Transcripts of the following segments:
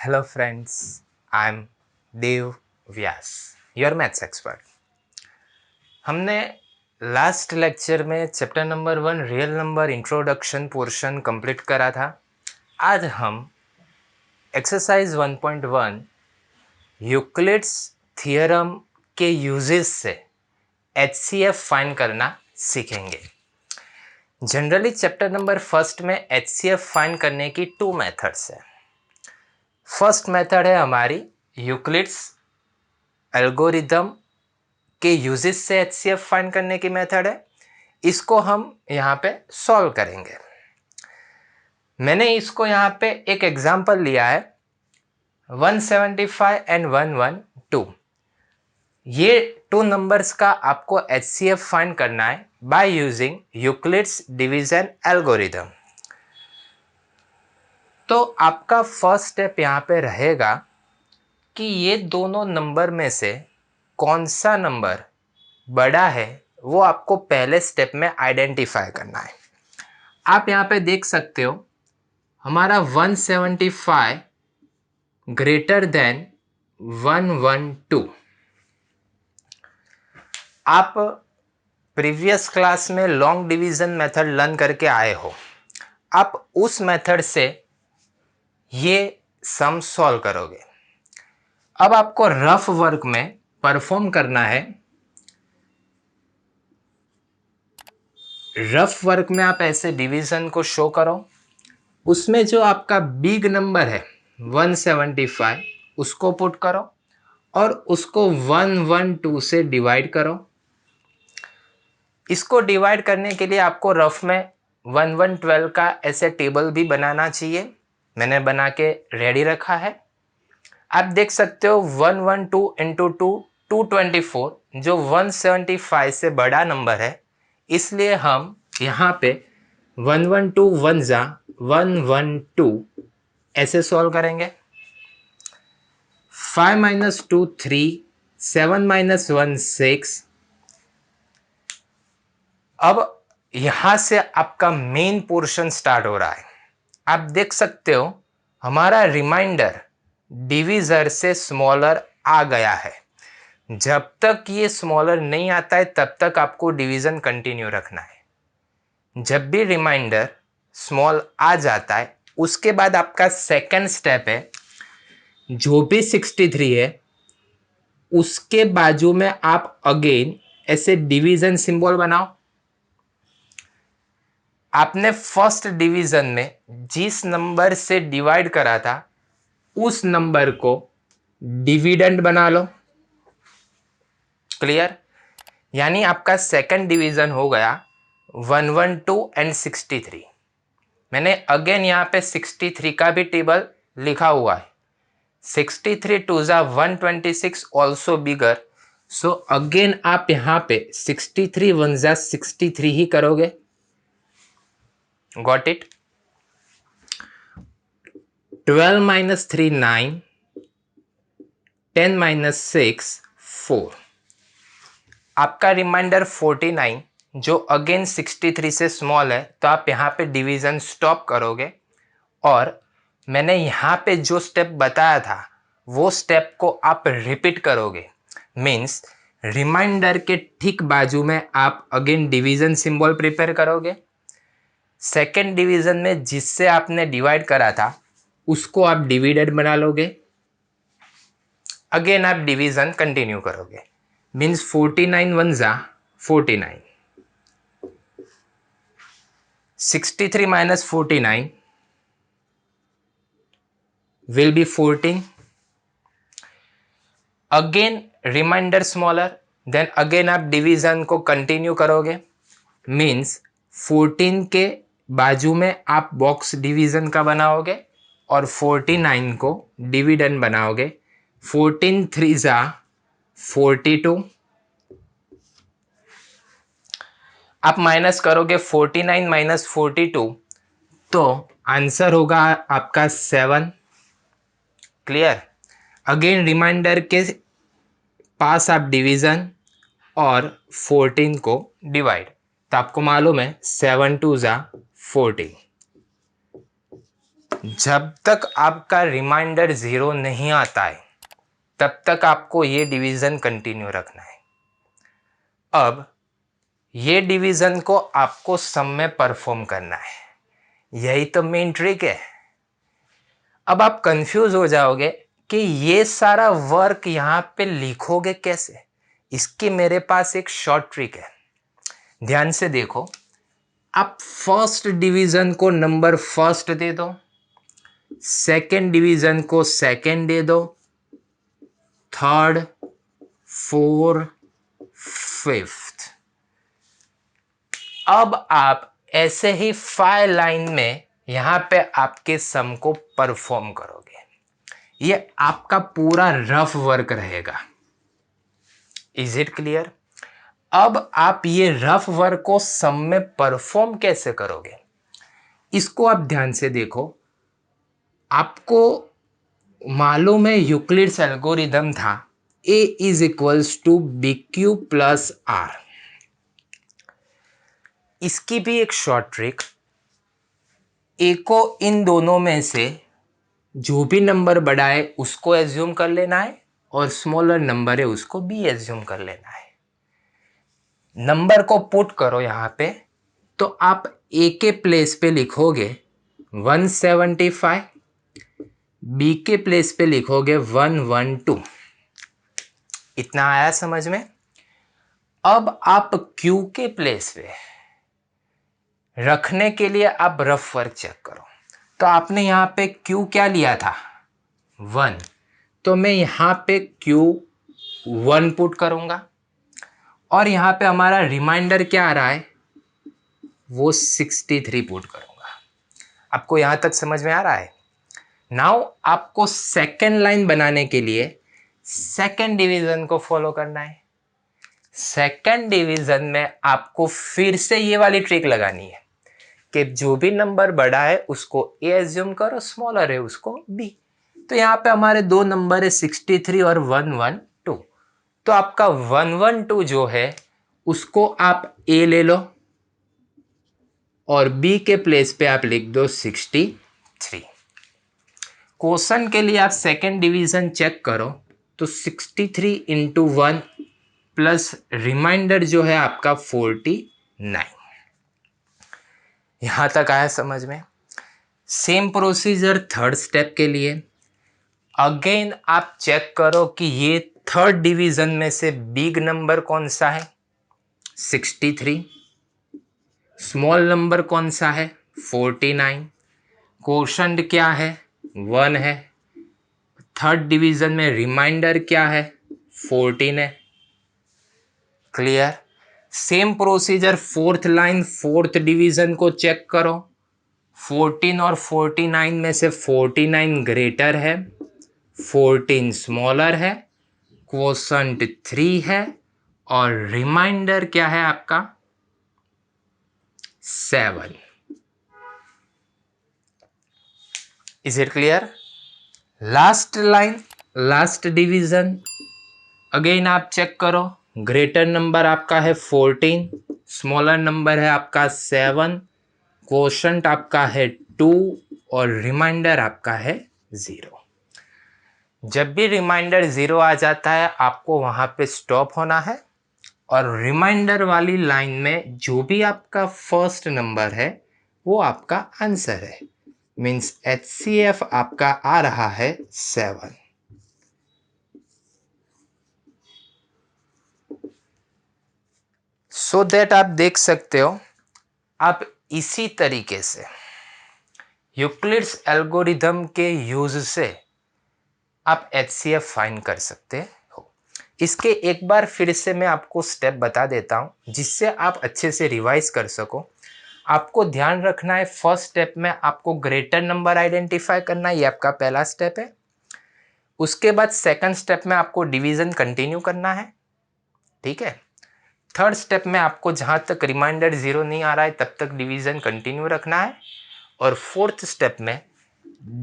Hello friends, I'm Dev Vyas, your maths expert. हमने last lecture में chapter number 1 real number introduction portion complete करा था। आज हम एक्सरसाइज 1.1 यूक्लिड्स थियरम के यूजेस से HCF फाइंड करना सीखेंगे। जनरली चैप्टर नंबर फर्स्ट में HCF फाइंड करने की 2 मेथड्स है। फर्स्ट मेथड है हमारी यूक्लिड्स एल्गोरिदम के यूजेस से HCF फाइंड करने की मेथड है। इसको हम यहाँ पे सॉल्व करेंगे। मैंने इसको यहाँ पे एक एग्जांपल लिया है 175 एंड 112। ये 2 नंबर्स का आपको HCF फाइंड करना है by using Euclid's division algorithm. तो आपका फर्स्ट स्टेप यहाँ पे रहेगा कि ये दोनों नंबर में से कौन सा नंबर बड़ा है वो आपको पहले स्टेप में आइडेंटिफाई करना है। आप यहाँ पे देख सकते हो हमारा 175 ग्रेटर देन 112। आप प्रीवियस क्लास में लॉन्ग डिवीजन मेथड लर्न करके आए हो। आप उस मेथड से ये सम सॉल्व करोगे। अब आपको रफ वर्क में परफॉर्म करना है। रफ वर्क में आप ऐसे डिवीजन को शो करो। उसमें जो आपका बिग नंबर है 175 उसको पुट करो और उसको 112 से डिवाइड करो। इसको डिवाइड करने के लिए आपको रफ में 1112 का ऐसे टेबल भी बनाना चाहिए। मैंने बना के रेडी रखा है। आप देख सकते हो 112 इंटू 2 224, जो 175 से बड़ा नंबर है, इसलिए हम यहाँ पे 112 1 जा 112 ऐसे सॉल्व करेंगे। 5 माइनस 2 3, 7 माइनस 1 6। अब यहां से आपका मेन पोर्शन स्टार्ट हो रहा है। आप देख सकते हो हमारा रिमाइंडर डिविजर से स्मॉलर आ गया है। जब तक ये स्मॉलर नहीं आता है तब तक आपको डिवीजन कंटिन्यू रखना है। जब भी रिमाइंडर स्मॉल आ जाता है उसके बाद आपका सेकंड स्टेप है, जो भी 63 है उसके बाजू में आप अगेन ऐसे डिवीजन सिंबल बनाओ। आपने फर्स्ट डिवीजन में जिस नंबर से डिवाइड करा था उस नंबर को डिविडेंड बना लो। क्लियर? यानी आपका सेकंड डिवीजन हो गया 112 एंड 63। मैंने अगेन यहाँ पे 63 का भी टेबल लिखा हुआ है। 63 टू जा 126 ऑल्सो बिगर। सो अगेन आप यहाँ पे 63 1 जा 63 ही करोगे। Got it? 12 minus 3 9, 10 minus 6 4। आपका रिमाइंडर 49, जो अगेन 63 से स्मॉल है, तो आप यहाँ पे डिवीजन स्टॉप करोगे और मैंने यहाँ पे जो स्टेप बताया था वो स्टेप को आप रिपीट करोगे। मीन्स रिमाइंडर के ठीक बाजू में आप अगेन डिवीजन सिंबल प्रिपेयर करोगे। सेकेंड डिवीजन में जिससे आपने डिवाइड करा था उसको आप डिविडेड बना लोगे। अगेन आप डिवीजन कंटिन्यू करोगे। मीन्स 49 1 जा 49, 63 minus 49 will be 14. Again remainder smaller, then again आप डिवीजन को कंटिन्यू करोगे। मीन्स 14 के बाजू में आप बॉक्स डिवीजन का बनाओगे और 49 को डिविडेंड बनाओगे। 14 3 जा 42। आप माइनस करोगे 49 माइनस 42, तो आंसर होगा आपका 7। क्लियर? अगेन रिमाइंडर के पास आप डिवीजन और 14 को डिवाइड, तो आपको मालूम है 7 2 जा 14। जब तक आपका रिमाइंडर 0 नहीं आता है तब तक आपको ये डिवीजन कंटिन्यू रखना है। अब ये डिवीजन को आपको सम में परफॉर्म करना है, यही तो मेन ट्रिक है। अब आप कंफ्यूज हो जाओगे कि ये सारा वर्क यहाँ पे लिखोगे कैसे। इसकी मेरे पास एक शॉर्ट ट्रिक है, ध्यान से देखो। आप फर्स्ट डिवीजन को नंबर फर्स्ट दे दो, सेकंड डिवीजन को सेकंड दे दो, थर्ड, फोर्थ, फिफ्थ। अब आप ऐसे ही 5 लाइन में यहां पे आपके सम को परफॉर्म करोगे। ये आपका पूरा रफ वर्क रहेगा। Is it clear? अब आप ये रफ वर्क को सम में परफॉर्म कैसे करोगे, इसको आप ध्यान से देखो। आपको मालूम है यूक्लिड्स एल्गोरिथम था A is equals to B Q plus R. इसकी भी एक शॉर्ट ट्रिक, ए को इन दोनों में से जो भी नंबर बड़ा है उसको एज्यूम कर लेना है और स्मॉलर नंबर है उसको बी एज्यूम कर लेना है। नंबर को पुट करो यहां पे, तो आप ए के प्लेस पे लिखोगे 175, बी के प्लेस पे लिखोगे 112। इतना आया समझ में? अब आप क्यू के प्लेस पे रखने के लिए आप रफ वर्क चेक करो। तो आपने यहाँ पे क्यू क्या लिया था 1, तो मैं यहाँ पे क्यू 1 पुट करूँगा और यहाँ पे हमारा रिमाइंडर क्या आ रहा है वो 63 पुट करूँगा। आपको यहाँ तक समझ में आ रहा है? नाउ आपको सेकेंड लाइन बनाने के लिए सेकेंड डिवीजन को फॉलो करना है। सेकेंड डिवीजन में आपको फिर से ये वाली ट्रिक लगानी है कि जो भी नंबर बड़ा है उसको ए एज्यूम करो, स्मॉलर है उसको बी। तो यहाँ पे हमारे दो नंबर है 63 और 112। तो आपका 112 जो है उसको आप ए ले लो और बी के प्लेस पे आप लिख दो 63। क्वेश्चन के लिए आप सेकेंड डिवीजन चेक करो तो 63 इंटू 1 प्लस रिमाइंडर जो है आपका 49। यहां तक आया समझ में? सेम प्रोसीजर थर्ड स्टेप के लिए। अगेन आप चेक करो कि ये थर्ड डिवीजन में से बिग नंबर कौन सा है 63, स्मॉल नंबर कौन सा है 49, क्वोशंट क्या है 1 है, थर्ड डिवीजन में रिमाइंडर क्या है 14 है। Clear? Same procedure fourth line fourth division को चेक करो। 14 और 49 में से 49 ग्रेटर है, 14 स्मॉलर है, क्वोशंट 3 है और रिमाइंडर क्या है आपका 7। Is it clear? Last line last division again आप चेक करो। ग्रेटर नंबर आपका है 14, स्मॉलर नंबर है आपका 7, क्वोशंट आपका है 2 और रिमाइंडर आपका है 0। जब भी रिमाइंडर 0 आ जाता है आपको वहां पे स्टॉप होना है और रिमाइंडर वाली लाइन में जो भी आपका फर्स्ट नंबर है वो आपका आंसर है। मीन्स HCF आपका आ रहा है 7। सो दैट आप देख सकते हो आप इसी तरीके से यूक्लिड्स एल्गोरिथम के यूज से आप HCF फाइंड कर सकते हो। इसके एक बार फिर से मैं आपको स्टेप बता देता हूं जिससे आप अच्छे से रिवाइज कर सको। आपको ध्यान रखना है फर्स्ट स्टेप में आपको ग्रेटर नंबर आइडेंटिफाई करना है, ये आपका पहला स्टेप है। उसके बाद सेकंड स्टेप में आपको डिवीजन कंटिन्यू करना है, ठीक है। थर्ड स्टेप में आपको जहां तक रिमाइंडर 0 नहीं आ रहा है तब तक डिवीजन कंटिन्यू रखना है और फोर्थ स्टेप में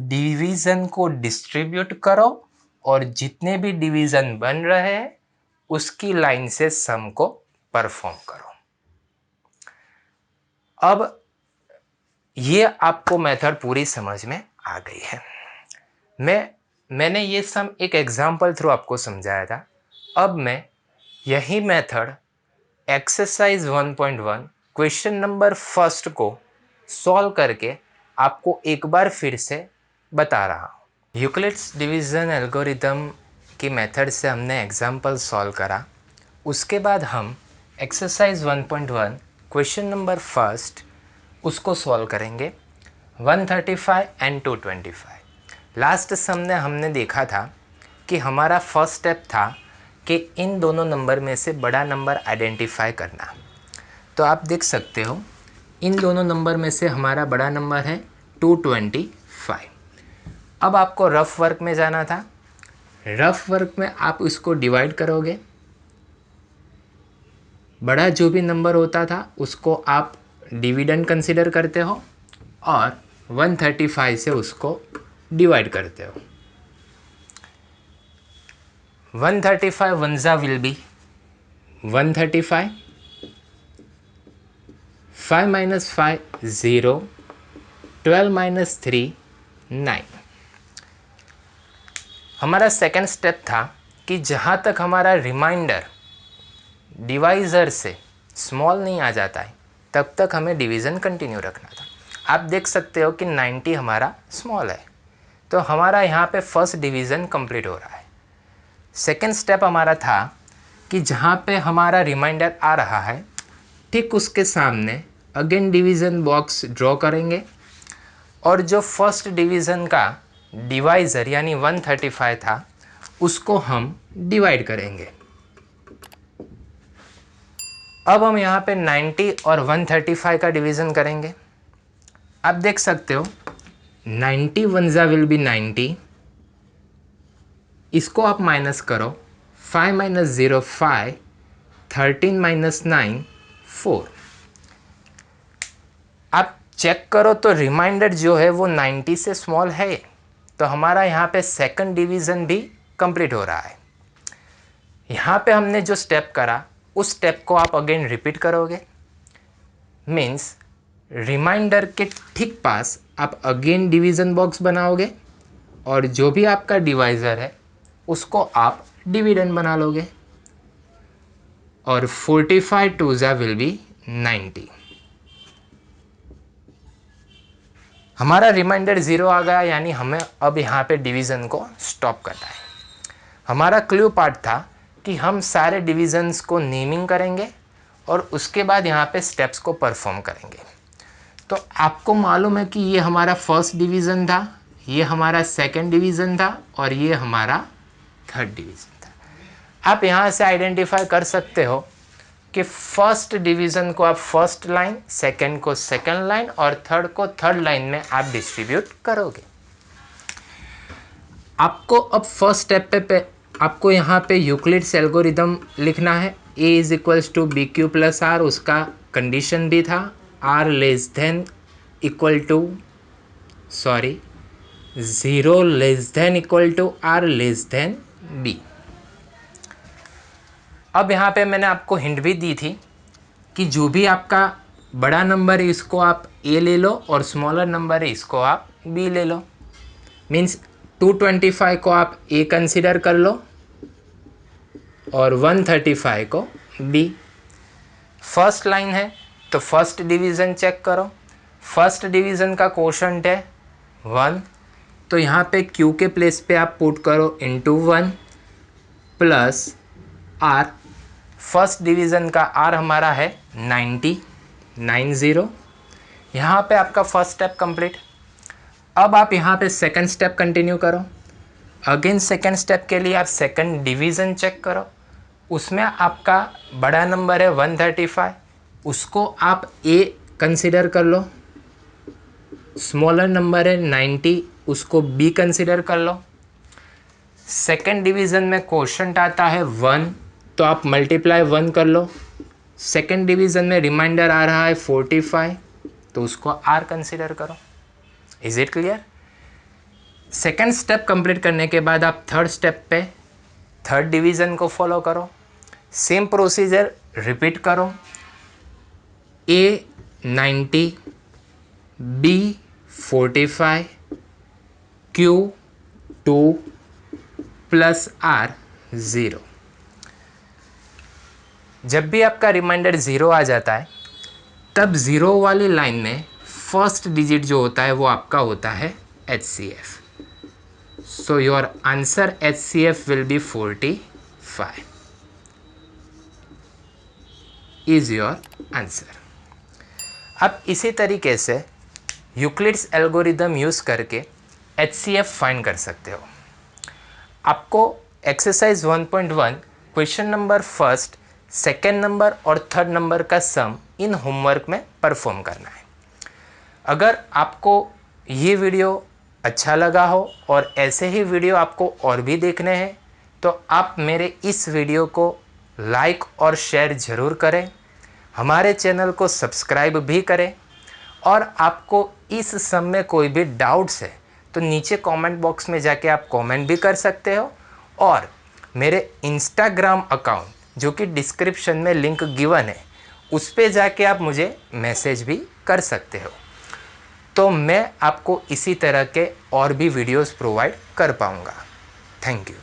डिवीजन को डिस्ट्रीब्यूट करो और जितने भी डिवीजन बन रहे हैं उसकी लाइन से सम को परफॉर्म करो। अब ये आपको मेथड पूरी समझ में आ गई है। मैंने ये सम एक एग्जाम्पल थ्रू आपको समझाया था। अब मैं यही method exercise 1.1 question number first को सॉल्व करके आपको एक बार फिर से बता रहा हूँ। यूक्लिड्स डिवीज़न एल्गोरिदम की मेथड से हमने एग्जाम्पल सॉल्व करा। उसके बाद हम एक्सरसाइज 1.1 क्वेश्चन नंबर फर्स्ट उसको सॉल्व करेंगे 135 एंड 225। लास्ट सम में हमने देखा था कि हमारा फर्स्ट स्टेप था कि इन दोनों नंबर में से बड़ा नंबर आइडेंटिफाई करना। तो आप देख सकते हो इन दोनों नंबर में से हमारा बड़ा नंबर है 225। अब आपको रफ वर्क में जाना था। रफ वर्क में आप इसको डिवाइड करोगे, बड़ा जो भी नंबर होता था उसको आप डिविडेंड कंसिडर करते हो और 135 से उसको डिवाइड करते हो। 135 वंजा विल बी 135, 5 minus 5 0, 12 minus 3 9। हमारा सेकेंड स्टेप था कि जहाँ तक हमारा रिमाइंडर डिवाइज़र से स्मॉल नहीं आ जाता है तब तक हमें डिवीज़न कंटिन्यू रखना था। आप देख सकते हो कि 90 हमारा स्मॉल है, तो हमारा यहाँ पे फर्स्ट डिवीज़न कंप्लीट हो रहा है। सेकेंड स्टेप हमारा था कि जहाँ पे हमारा रिमाइंडर आ रहा है ठीक उसके सामने अगेन डिवीज़न बॉक्स ड्रॉ करेंगे और जो फर्स्ट डिवीज़न का डिवाइज़र यानी 135 था उसको हम डिवाइड करेंगे। अब हम यहाँ पे 90 और 135 का डिवीज़न करेंगे। आप देख सकते हो 90 वंजा विल बी 90, इसको आप माइनस करो, 5 minus 0 5, 13 minus 9 4। आप चेक करो तो रिमाइंडर जो है वो 90 से स्मॉल है, तो हमारा यहाँ पे सेकंड डिवीज़न भी कंप्लीट हो रहा है। यहाँ पे हमने जो स्टेप करा उस स्टेप को आप अगेन रिपीट करोगे, मीन्स रिमाइंडर के ठीक पास आप अगेन डिवीज़न बॉक्स बनाओगे और जो भी आपका डिवाइज़र है उसको आप डिविडेंड बना लोगे और 45 2 विल बी 90। हमारा रिमाइंडर 0 आ गया, यानी हमें अब यहाँ पे डिवीज़न को स्टॉप करना है। हमारा क्लू पार्ट था कि हम सारे डिवीज़न्स को नेमिंग करेंगे और उसके बाद यहाँ पे स्टेप्स को परफॉर्म करेंगे। तो आपको मालूम है कि ये हमारा फर्स्ट डिवीज़न था, ये हमारा सेकंड डिवीज़न था और ये हमारा थर्ड डिवीज़न था। आप यहाँ से आइडेंटिफाई कर सकते हो कि फर्स्ट डिवीज़न को आप फर्स्ट लाइन, सेकंड को सेकंड लाइन और थर्ड को थर्ड लाइन में आप डिस्ट्रीब्यूट करोगे। आपको अब फर्स्ट स्टेप पे आपको यहाँ पे यूक्लिड्स एल्गोरिदम लिखना है। a is equals to B Q plus R, उसका कंडीशन भी था r less than equal to 0 less than equal to r less than b। अब यहाँ पे मैंने आपको हिंट भी दी थी कि जो भी आपका बड़ा नंबर है इसको आप a ले लो और स्मॉलर नंबर है इसको आप b ले लो। मीन्स 225 को आप a कंसिडर कर लो और 135 को b। फर्स्ट लाइन है तो फर्स्ट डिवीज़न चेक करो। फर्स्ट डिवीज़न का क्वोशंट है 1, तो यहाँ पे q के प्लेस पे आप पुट करो into 1 plus r। First division का r हमारा है 90। यहाँ पे आपका फर्स्ट स्टेप कंप्लीट। अब आप यहाँ पे सेकंड स्टेप कंटिन्यू करो। अगेन सेकंड स्टेप के लिए आप सेकंड डिवीज़न चेक करो, उसमें आपका बड़ा नंबर है 135, उसको आप a कंसिडर कर लो। स्मॉलर नंबर है 90, उसको b कंसिडर कर लो। सेकंड डिवीज़न में क्वोशंट आता है 1, तो आप मल्टीप्लाई 1 कर लो। सेकंड डिवीज़न में रिमाइंडर आ रहा है 45, तो उसको r कंसिडर करो। Is it clear? Second step complete करने के बाद आप थर्ड स्टेप पे थर्ड डिवीज़न को फॉलो करो। सेम प्रोसीजर रिपीट करो। a 90, b 45, Q2 plus R 0। जब भी आपका रिमाइंडर 0 आ जाता है तब 0 वाली लाइन में फर्स्ट डिजिट जो होता है वो आपका होता है HCF। So your answer HCF will be 45 is your answer। अब इसी तरीके से यूक्लिड्स एल्गोरिदम यूज़ करके HCF फाइंड कर सकते हो। आपको exercise 1.1 question number first, second number और थर्ड नंबर का सम इन होमवर्क में परफॉर्म करना है। अगर आपको ये वीडियो अच्छा लगा हो और ऐसे ही वीडियो आपको और भी देखने हैं तो आप मेरे इस वीडियो को लाइक और शेयर ज़रूर करें, हमारे चैनल को सब्सक्राइब भी करें। और आपको इस सम में कोई भी डाउट्स है तो नीचे कमेंट बॉक्स में जाके आप कमेंट भी कर सकते हो, और मेरे इंस्टाग्राम अकाउंट जो कि डिस्क्रिप्शन में लिंक गिवन है उस पे जाके आप मुझे मैसेज भी कर सकते हो। तो मैं आपको इसी तरह के और भी वीडियोस प्रोवाइड कर पाऊँगा। Thank you.